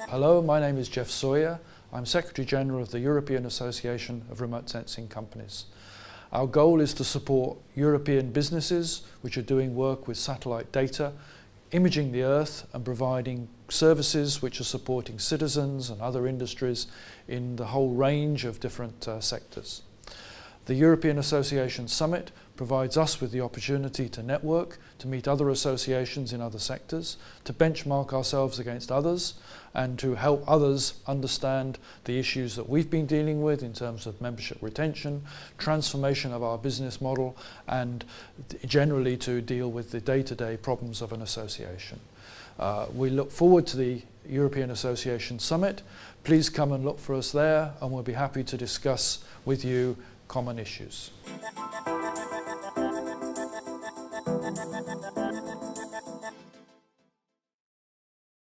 Hello, my name is Geoff Sawyer. I'm Secretary General of the European Association of Remote Sensing Companies. Our goal is to support European businesses which are doing work with satellite data, imaging the Earth and providing services which are supporting citizens and other industries in the whole range of different sectors. The European Association Summit provides us with the opportunity to network, to meet other associations in other sectors, to benchmark ourselves against others, and to help others understand the issues that we've been dealing with in terms of membership retention, transformation of our business model, and generally to deal with the day-to-day problems of an association. We look forward to the European Association Summit. Please come and look for us there, and we'll be happy to discuss with you common issues.